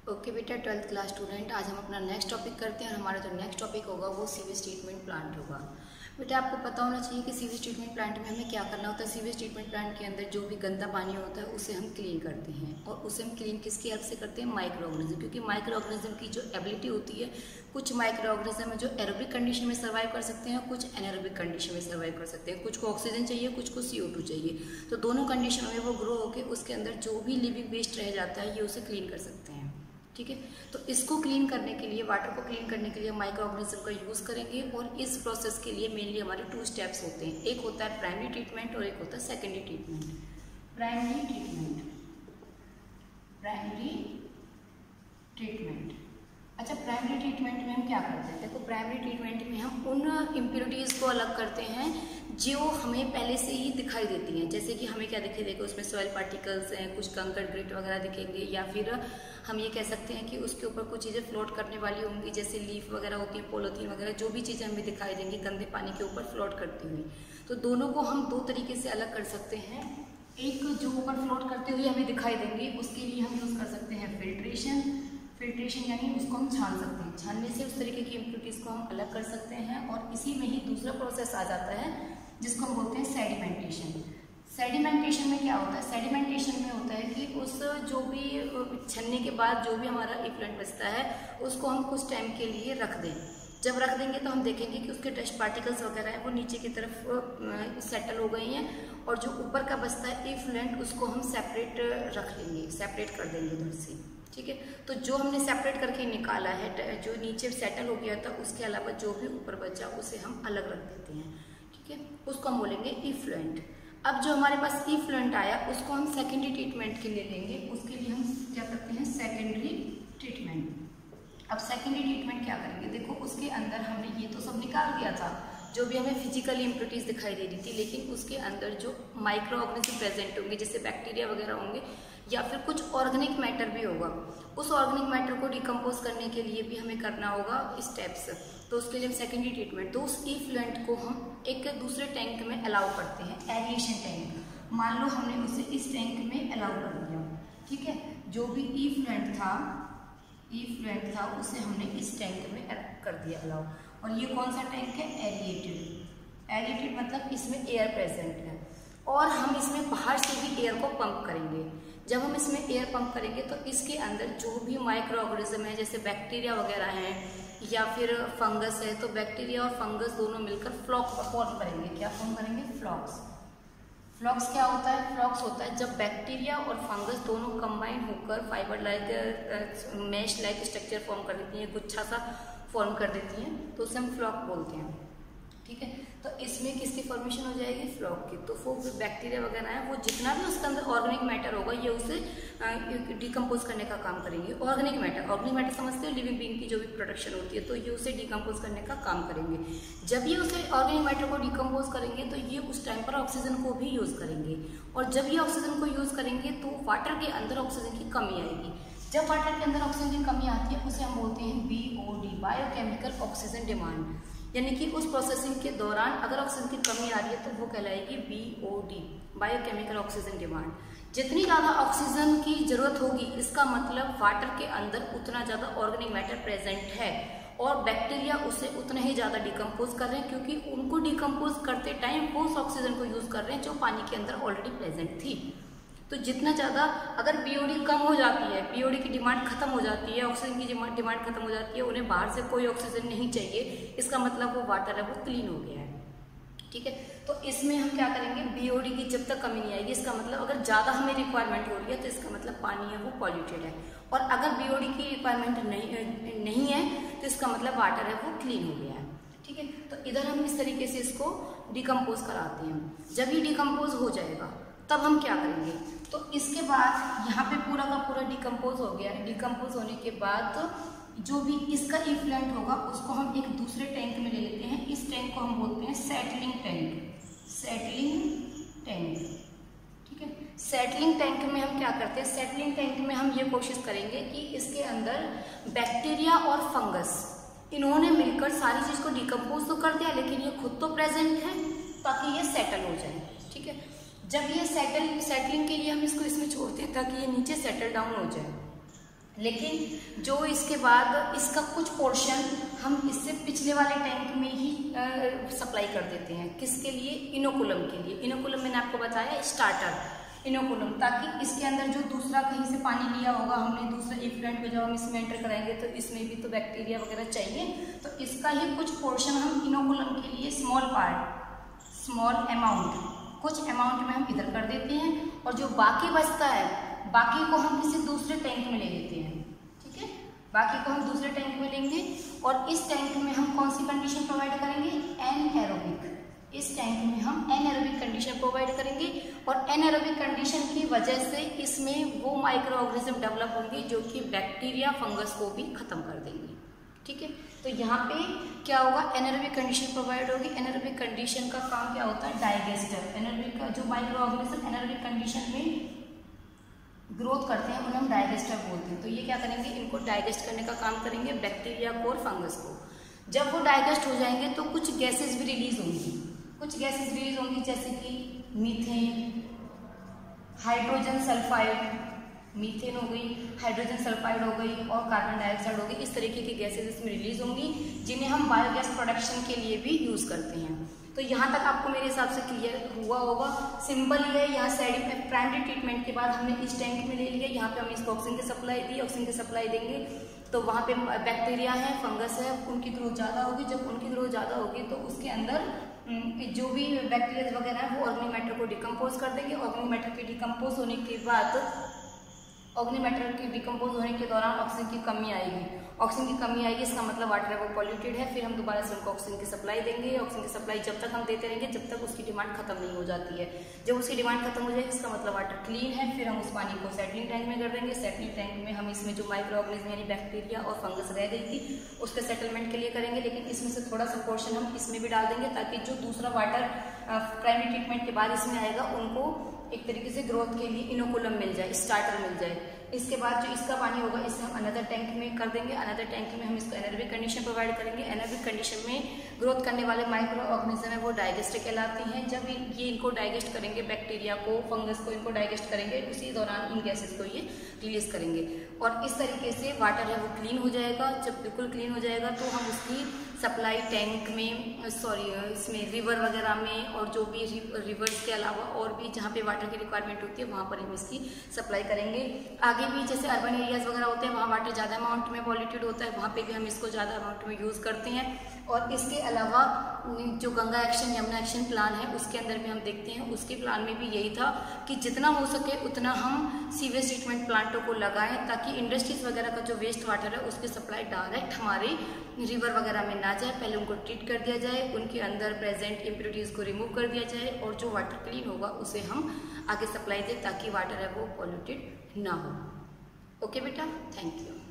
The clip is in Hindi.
ओके बेटा, 12th क्लास स्टूडेंट, आज हम अपना नेक्स्ट टॉपिक करते हैं और हमारा जो नेक्स्ट टॉपिक होगा वो सीवेज ट्रीटमेंट प्लांट होगा। बेटा आपको पता होना चाहिए कि सीवेज ट्रीटमेंट प्लांट में हमें क्या करना होता है। सीवेज ट्रीटमेंट प्लांट के अंदर जो भी गंदा पानी होता है उसे हम क्लीन करते हैं, और उसे हम क्लीन किसकी हेल्प से करते हैं? माइक्रो ऑर्गेनिज्म, क्योंकि माइक्रो ऑर्गेनिज्म की जो एबिलिटी होती है, कुछ माइक्रो ऑर्गेनिज्म है जो एरोबिक कंडीशन में सर्वाइव कर सकते हैं, कुछ एनारोबिक कंडीशन में सर्वाइव कर सकते हैं। कुछ को ऑक्सीजन चाहिए, कुछ को CO2 चाहिए। तो दोनों कंडीशनों में वो ग्रो होकर उसके अंदर जो भी लिविंग वेस्ट रह जाता है ये उसे क्लीन कर सकते हैं। ठीक है, तो इसको क्लीन करने के लिए, वाटर को क्लीन करने के लिए माइक्रो ऑर्गेनिज्म का यूज़ करेंगे, और इस प्रोसेस के लिए मेनली हमारे 2 स्टेप्स होते हैं। एक होता है प्राइमरी ट्रीटमेंट और एक होता है सेकेंडरी ट्रीटमेंट। Primary treatment. अच्छा, प्राइमरी ट्रीटमेंट में हम क्या करते हैं? देखो, प्राइमरी ट्रीटमेंट में हम उन इम्प्योरिटीज़ को अलग करते हैं जो हमें पहले से ही दिखाई देती हैं। जैसे कि हमें क्या दिखाई देगा, उसमें सॉइल पार्टिकल्स हैं, कुछ कंकड़ ग्रिट वगैरह दिखेंगे, या फिर हम ये कह सकते हैं कि उसके ऊपर कुछ चीज़ें फ्लोट करने वाली होंगी, जैसे लीफ वगैरह होती है, पॉलीथीन वगैरह, जो भी चीज़ें हमें दिखाई देंगी गंदे पानी के ऊपर फ्लोट करती हुई। तो दोनों को हम 2 तरीके से अलग कर सकते हैं। एक जो ऊपर फ्लोट करते हुए हमें दिखाई देंगे, उसके लिए हम यूज़ कर सकते हैं फिल्ट्रेशन, यानी उसको हम छान सकते हैं। छानने से उस तरीके की इम्प्योरिटीज़ को हम अलग कर सकते हैं। और इसी में ही दूसरा प्रोसेस आ जाता है जिसको हम बोलते हैं सेडिमेंटेशन। सेडिमेंटेशन में क्या होता है? सेडिमेंटेशन में होता है कि उस जो भी छनने के बाद जो भी हमारा इफ्लुएंट बचता है उसको हम कुछ टाइम के लिए रख दें। जब रख देंगे तो हम देखेंगे कि उसके डस्ट पार्टिकल्स वगैरह हैं वो नीचे की तरफ सेटल हो गई हैं, और जो ऊपर का बचता है इफ्लुएंट उसको हम सेपरेट रख लेंगे, सेपरेट कर देंगे उधर से। ठीक है, तो जो हमने सेपरेट करके निकाला है, जो नीचे सेटल हो गया था, उसके अलावा जो भी ऊपर बचा उसे हम अलग रख देते हैं। ठीक है, उसको हम बोलेंगे इफ्लुएंट। अब जो हमारे पास इफ्लुएंट आया उसको हम सेकेंडरी ट्रीटमेंट के लिए लेंगे। उसके लिए हम क्या करते हैं? Secondary treatment. अब सेकेंडरी ट्रीटमेंट क्या करेंगे? देखो, उसके अंदर हमने ये तो सब निकाल दिया था जो भी हमें फिजिकली इम्प्योरिटीज दिखाई दे रही थी, लेकिन उसके अंदर जो माइक्रो ऑर्गेनिज्म प्रेजेंट होंगे, जैसे बैक्टीरिया वगैरह होंगे, या फिर कुछ ऑर्गेनिक मैटर भी होगा, उस ऑर्गेनिक मैटर को डिकम्पोज करने के लिए भी हमें करना होगा स्टेप्स। तो उसके लिए हम सेकेंडरी ट्रीटमेंट, तो उस इफ्लुएंट को हम एक दूसरे टैंक में अलाउ करते हैं, एरिएशन टैंक। मान लो हमने उसे इस टैंक में अलाउ कर दिया। ठीक है, जो भी इफ्लुएंट था उसे हमने इस टैंक में कर दिया अलाउ। और ये कौन सा टैंक है? एरिएटेड मतलब इसमें एयर प्रेजेंट है, और हम इसमें बाहर से भी एयर को पंप करेंगे। जब हम इसमें एयर पंप करेंगे तो इसके अंदर जो भी माइक्रो ऑर्गेनिज्म है, जैसे बैक्टीरिया वगैरह हैं या फिर फंगस है, तो बैक्टीरिया और फंगस दोनों मिलकर फ्लॉक्स फॉर्म करेंगे। क्या फॉर्म करेंगे? फ्लॉक्स क्या होता है? फ्लॉक्स होता है जब बैक्टीरिया और फंगस दोनों कंबाइन होकर fibre like mesh like structure form कर देती हैं, गुच्छा सा फॉर्म कर देती हैं, तो उसे हम फ्लॉक बोलते हैं। ठीक है, तो इसमें किसकी फॉर्मेशन हो जाएगी? फ्लॉक की। तो वो बैक्टीरिया वगैरह है, वो जितना भी उसके अंदर ऑर्गेनिक मैटर होगा ये उसे डिकम्पोज करने का काम करेंगे। ऑर्गेनिक मैटर समझते हो? लिविंग बीइंग की जो भी प्रोडक्शन होती है, तो ये उसे डिकम्पोज करने का काम करेंगे। जब ये उसे ऑर्गेनिक मैटर को डिकम्पोज करेंगे तो ये उस टाइम पर ऑक्सीजन को भी यूज़ करेंगे, और जब ये ऑक्सीजन को यूज़ करेंगे तो वाटर के अंदर ऑक्सीजन की कमी आएगी। जब वाटर के अंदर ऑक्सीजन की कमी आती है उसे हम बोलते हैं BOD, बायोकेमिकल ऑक्सीजन डिमांड। यानी कि उस प्रोसेसिंग के दौरान अगर ऑक्सीजन की कमी आ रही है तो वो कहलाएगी BOD, बायोकेमिकल ऑक्सीजन डिमांड। जितनी ज़्यादा ऑक्सीजन की जरूरत होगी, इसका मतलब वाटर के अंदर उतना ज़्यादा ऑर्गेनिक मैटर प्रेजेंट है, और बैक्टीरिया उसे उतना ही ज़्यादा डिकम्पोज कर रहे हैं, क्योंकि उनको डिकम्पोज करते टाइम वो उस ऑक्सीजन को यूज़ कर रहे हैं जो पानी के अंदर ऑलरेडी प्रेजेंट थी। तो जितना ज़्यादा अगर BOD कम हो जाती है, BOD की डिमांड खत्म हो जाती है, ऑक्सीजन की डिमांड खत्म हो जाती है, उन्हें बाहर से कोई ऑक्सीजन नहीं चाहिए, इसका मतलब वो वाटर है वो क्लीन हो गया है। ठीक है, तो इसमें हम क्या करेंगे? BOD की जब तक कमी नहीं आएगी, इसका मतलब अगर ज़्यादा हमें रिक्वायरमेंट हो रही है तो इसका मतलब पानी है वो पॉल्यूटेड है, और अगर BOD की रिक्वायरमेंट नहीं है तो इसका मतलब वाटर है वो क्लीन हो गया है। ठीक है, तो इधर हम इस तरीके से इसको डिकम्पोज कराते हैं। जब ये डिकम्पोज हो जाएगा तब हम क्या करेंगे? तो इसके बाद यहाँ पे पूरा का पूरा डिकम्पोज हो गया है। डिकम्पोज होने के बाद जो भी इसका इफ्लुएंट होगा उसको हम एक दूसरे टैंक में ले लेते हैं। इस टैंक को हम बोलते हैं सेटलिंग टैंक। ठीक है, सेटलिंग टैंक में हम क्या करते हैं? सेटलिंग टैंक में हम ये कोशिश करेंगे कि इसके अंदर बैक्टीरिया और फंगस इन्होंने मिलकर सारी चीज़ को डिकम्पोज तो कर दिया, लेकिन ये खुद तो प्रेजेंट है ताकि ये सेटल हो जाए। ठीक है, जब ये सेटलिंग के लिए हम इसको इसमें छोड़ते हैं ताकि ये नीचे सेटल डाउन हो जाए। लेकिन जो इसके बाद इसका कुछ पोर्शन हम इससे पिछले वाले टैंक में ही सप्लाई कर देते हैं। किसके लिए? इनोकुलम के लिए। इनोकुलम मैंने आपको बताया स्टार्टर इनोकुलम, ताकि इसके अंदर जो दूसरा कहीं से पानी लिया होगा हमने, दूसरा इफ्लुएंट में जब हम इसमें एंटर कराएंगे तो इसमें भी तो बैक्टीरिया वगैरह चाहिए, तो इसका ही कुछ पोर्शन हम इनोकुलम के लिए स्मॉल पार्ट, स्मॉल अमाउंट, कुछ अमाउंट में हम इधर कर देते हैं, और जो बाकी बचता है बाकी को हम किसी दूसरे टैंक में ले लेते हैं। ठीक है, बाकी को हम दूसरे टैंक में लेंगे और इस टैंक में हम कौन सी कंडीशन प्रोवाइड करेंगे? एनएरोबिक। इस टैंक में हम एनएरोबिक कंडीशन प्रोवाइड करेंगे, और एनएरोबिक कंडीशन की वजह से इसमें वो माइक्रो ऑर्गेनिज्म डेवलप होंगे जो कि बैक्टीरिया फंगस को भी खत्म कर देंगे। ठीक है, तो यहाँ पे क्या होगा? एनएरोबिक कंडीशन प्रोवाइड होगी। एनएरोबिक कंडीशन का काम क्या होता है? डाइजेस्टर। एनएरोबिक का जो माइक्रो ऑर्गेनिज्म एनएरोबिक कंडीशन में ग्रोथ करते हैं उन्हें हम डाइजेस्टर बोलते हैं। तो ये क्या करेंगे? इनको डाइजेस्ट करने का काम करेंगे, बैक्टीरिया को और फंगस को। जब वो डाइजेस्ट हो जाएंगे तो कुछ गैसेस भी रिलीज होंगी, कुछ गैसेस रिलीज होंगी जैसे कि मीथेन, हाइड्रोजन सल्फाइड, मीथेन हो गई, हाइड्रोजन सल्फाइड हो गई और कार्बन डाइऑक्साइड हो गई। इस तरीके की गैसेज इसमें रिलीज होंगी जिन्हें हम बायोगैस प्रोडक्शन के लिए भी यूज करते हैं। तो यहाँ तक आपको मेरे हिसाब से क्लियर हुआ होगा। सिंपल ही है। यहाँ प्राइमरी ट्रीटमेंट के बाद हमने इस टैंक में ले लिया, यहाँ पे हमने इसको ऑक्सीजन की सप्लाई दी, ऑक्सीजन की सप्लाई देंगे तो वहाँ पे बैक्टीरिया है, फंगस है, उनकी ग्रोथ ज़्यादा होगी। जब उनकी ग्रोथ ज़्यादा होगी तो उसके अंदर जो भी बैक्टीरिया वगैरह है वो ऑर्गेनिक मैटर को डिकम्पोज कर देंगे। ऑर्गेनिक मैटर के डिकम्पोज होने के बाद, ऑर्गेनिक मैटर के डिकम्पोज होने के दौरान ऑक्सीजन की कमी आएगी। ऑक्सीजन की कमी आएगी, इसका मतलब वाटर है वो पॉल्यूटेड है। फिर हम दोबारा से उनको ऑक्सीजन की सप्लाई देंगे। ऑक्सीजन की सप्लाई जब तक हम देते रहेंगे जब तक उसकी डिमांड खत्म नहीं हो जाती है। जब उसकी डिमांड खत्म हो जाएगी इसका मतलब वाटर क्लीन है। फिर हम उस पानी को सेटलिंग टैंक में कर देंगे। सेटलिंग टैंक में हम इसमें जो माइक्रो ऑर्गेनिज्म यानी बैक्टीरिया और फंगस रह गई थी उसके सेटलमेंट के लिए करेंगे, लेकिन इसमें से थोड़ा सा पोर्शन हम इसमें भी डाल देंगे ताकि जो दूसरा वाटर प्राइमरी ट्रीटमेंट के बाद इसमें आएगा उनको एक तरीके से ग्रोथ के लिए इनोकुलम मिल जाए, स्टार्टर मिल जाए। इसके बाद जो इसका पानी होगा इसे हम अनदर टैंक में कर देंगे। अनदर टैंक में हम इसको एनएरोबिक कंडीशन प्रोवाइड करेंगे। एनएरोबिक कंडीशन में ग्रोथ करने वाले माइक्रो ऑर्गेनिज्म है वो डाइजेस्टर कहलाती हैं। जब ये इनको डाइजेस्ट करेंगे, बैक्टीरिया को, फंगस को इनको डाइजेस्ट करेंगे, उसी दौरान इन गैसेस को ये रिलीज करेंगे और इस तरीके से वाटर है वो क्लीन हो जाएगा। जब बिल्कुल क्लीन हो जाएगा तो हम उसकी सप्लाई टैंक में, इसमें रिवर वगैरह में, और जो भी रिवर्स के अलावा और भी जहाँ पे वाटर की रिक्वायरमेंट होती है वहाँ पर हम इसकी सप्लाई करेंगे। आगे भी जैसे अर्बन एरियाज वगैरह होते हैं वहाँ वाटर ज़्यादा अमाउंट में पॉल्यूटेड होता है, वहाँ पे भी हम इसको ज़्यादा अमाउंट में यूज़ करते हैं। और इसके अलावा जो Ganga action, Yamuna action plan है उसके अंदर भी हम देखते हैं, उसके प्लान में भी यही था कि जितना हो सके उतना हम सीवेज ट्रीटमेंट प्लांटों को लगाएं ताकि इंडस्ट्रीज वगैरह का जो वेस्ट वाटर है उसकी सप्लाई डायरेक्ट हमारे रिवर वगैरह में ना जाए। पहले उनको ट्रीट कर दिया जाए, उनके अंदर प्रेजेंट इम्प्योरिटीज़ को रिमूव कर दिया जाए और जो वाटर क्लीन होगा उसे हम आगे सप्लाई दें ताकि वाटर है वो पॉल्यूटेड ना हो। ओके बेटा, थैंक यू।